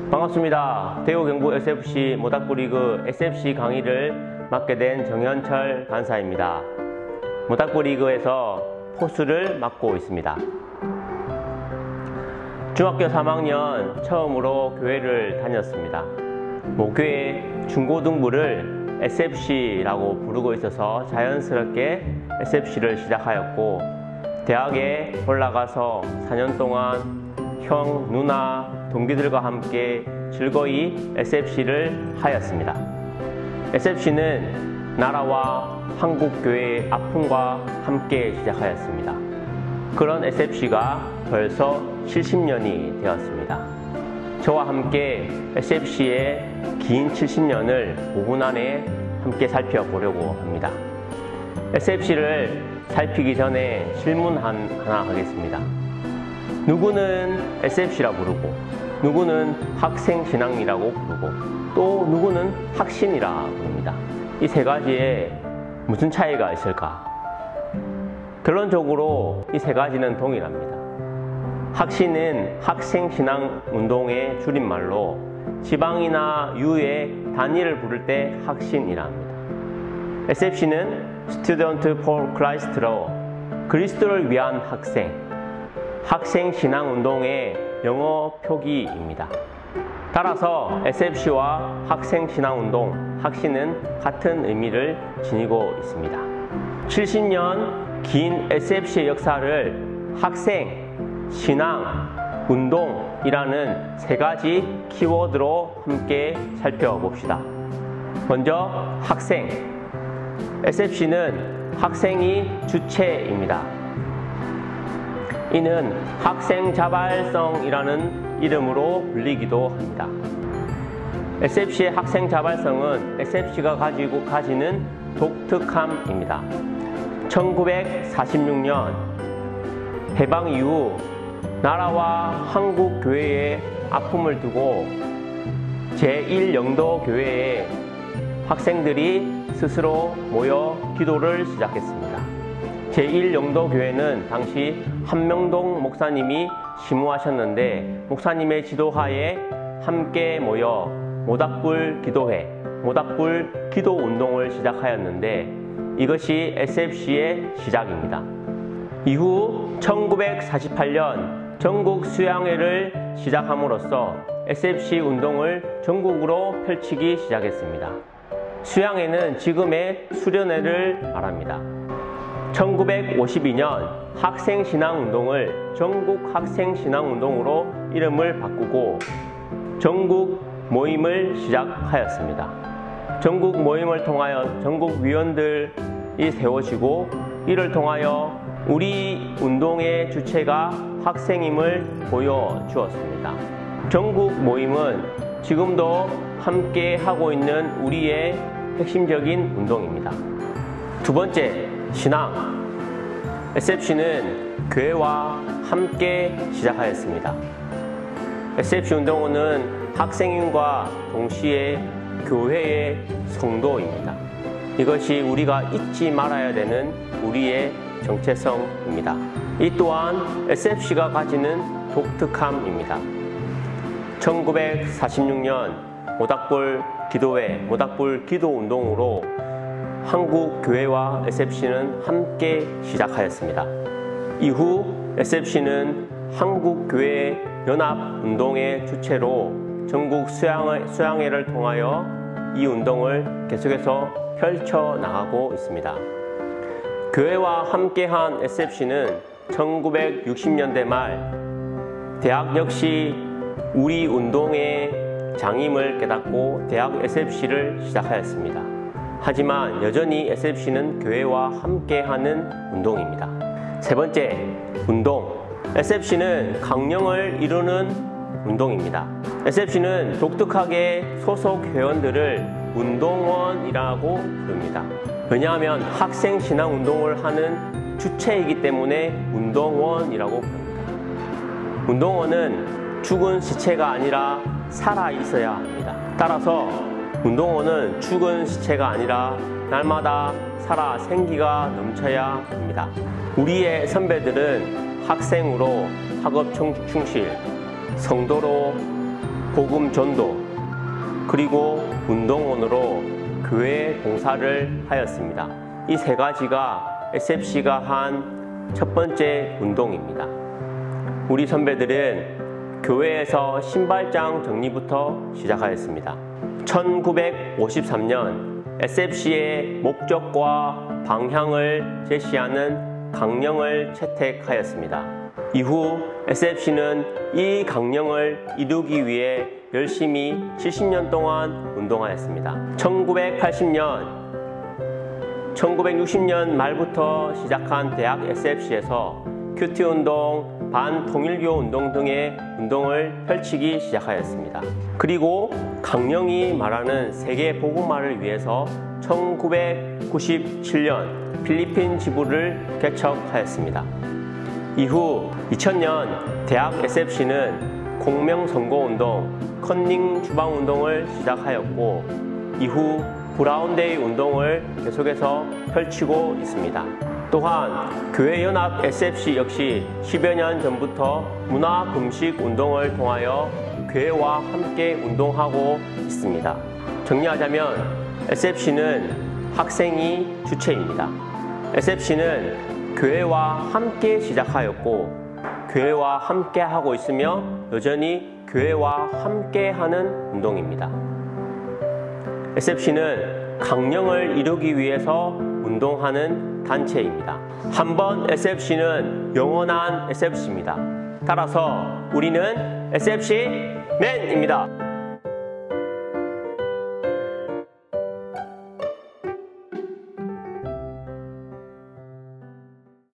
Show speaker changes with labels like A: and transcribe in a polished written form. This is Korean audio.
A: 반갑습니다. 대구경북 SFC 모닥불리그 SFC 강의를 맡게 된 정현철 간사입니다. 모닥불리그에서 포수를 맡고 있습니다. 중학교 3학년 처음으로 교회를 다녔습니다. 모교의 중고등부를 SFC라고 부르고 있어서 자연스럽게 SFC를 시작하였고, 대학에 올라가서 4년 동안 형, 누나, 동기들과 함께 즐거이 SFC를 하였습니다. SFC는 나라와 한국교회의 아픔과 함께 시작하였습니다. 그런 SFC가 벌써 70년이 되었습니다. 저와 함께 SFC의 긴 70년을 5분 안에 함께 살펴보려고 합니다. SFC를 살피기 전에 질문 하나 하겠습니다. 누구는 SFC라 부르고, 누구는 학생신앙이라고 부르고, 또 누구는 학신이라 부릅니다. 이 세 가지에 무슨 차이가 있을까? 결론적으로 이 세 가지는 동일합니다. 학신은 학생신앙운동의 줄임말로 지방이나 유의 단위를 부를 때 학신이라 합니다. SFC는 Student for Christ로 그리스도를 위한 학생, 학생신앙운동의 영어 표기입니다. 따라서 SFC와 학생신앙운동, 학신은 같은 의미를 지니고 있습니다. 70년 긴 SFC의 역사를 학생, 신앙, 운동이라는 세 가지 키워드로 함께 살펴봅시다. 먼저 학생. SFC는 학생이 주체입니다. 이는 학생자발성이라는 이름으로 불리기도 합니다. SFC의 학생자발성은 SFC가 가지는 독특함입니다. 1946년 해방 이후 나라와 한국교회의 아픔을 두고 제1영도 교회에 학생들이 스스로 모여 기도를 시작했습니다. 제1영도 교회는 당시 한명동 목사님이 심우하셨는데, 목사님의 지도하에 함께 모여 모닥불 기도회, 모닥불 기도 운동을 시작하였는데, 이것이 SFC의 시작입니다. 이후 1948년 전국 수양회를 시작함으로써 SFC 운동을 전국으로 펼치기 시작했습니다. 수양회는 지금의 수련회를 말합니다. 1952년 학생신앙운동을 전국 학생신앙운동으로 이름을 바꾸고 전국 모임을 시작하였습니다. 전국 모임을 통하여 전국 위원들이 세워지고, 이를 통하여 우리 운동의 주체가 학생임을 보여주었습니다. 전국 모임은 지금도 함께 하고 있는 우리의 핵심적인 운동입니다. 두 번째, 신앙. SFC는 교회와 함께 시작하였습니다. SFC 운동원은 학생임과 동시에 교회의 성도입니다. 이것이 우리가 잊지 말아야 되는 우리의 정체성입니다. 이 또한 SFC가 가지는 독특함입니다. 1946년 모닥불 기도회, 모닥불 기도 운동으로 한국 교회와 SFC는 함께 시작하였습니다. 이후 SFC는 한국 교회 연합 운동의 주체로 전국 수양회를 통하여 이 운동을 계속해서 펼쳐 나가고 있습니다. 교회와 함께한 SFC는 1960년대 말 대학 역시 우리 운동의 장임을 깨닫고 대학 SFC를 시작하였습니다. 하지만 여전히 SFC는 교회와 함께하는 운동입니다. 세 번째, 운동. SFC는 강령을 이루는 운동입니다. SFC는 독특하게 소속 회원들을 운동원이라고 부릅니다. 왜냐하면 학생신앙운동을 하는 주체이기 때문에 운동원이라고 부릅니다. 운동원은 죽은 시체가 아니라 살아 있어야 합니다. 따라서 운동원은 죽은 시체가 아니라 날마다 살아 생기가 넘쳐야 합니다. 우리의 선배들은 학생으로 학업 충실, 성도로 복음 전도, 그리고 운동원으로 교회 봉사를 하였습니다. 이 세 가지가 SFC가 한 첫 번째 운동입니다. 우리 선배들은 교회에서 신발장 정리부터 시작하였습니다. 1953년 SFC의 목적과 방향을 제시하는 강령을 채택하였습니다. 이후 SFC는 이 강령을 이루기 위해 열심히 70년 동안 운동하였습니다. 1960년 말부터 시작한 대학 SFC에서 큐티 운동, 반통일교 운동 등의 운동을 펼치기 시작하였습니다. 그리고 강령이 말하는 세계 복음화를 위해서 1997년 필리핀 지부를 개척하였습니다. 이후 2000년 대학 SFC는 공명선거운동, 컨닝 주방운동을 시작하였고 이후 브라운데이 운동을 계속해서 펼치고 있습니다. 또한 교회연합 SFC 역시 10여 년 전부터 문화금식 운동을 통하여 교회와 함께 운동하고 있습니다. 정리하자면 SFC는 학생이 주체입니다. SFC는 교회와 함께 시작하였고 교회와 함께 하고 있으며 여전히 교회와 함께 하는 운동입니다. SFC는 강령을 이루기 위해서 운동하는 단체입니다. 한번 SFC는 영원한 SFC입니다. 따라서 우리는 SFC맨입니다.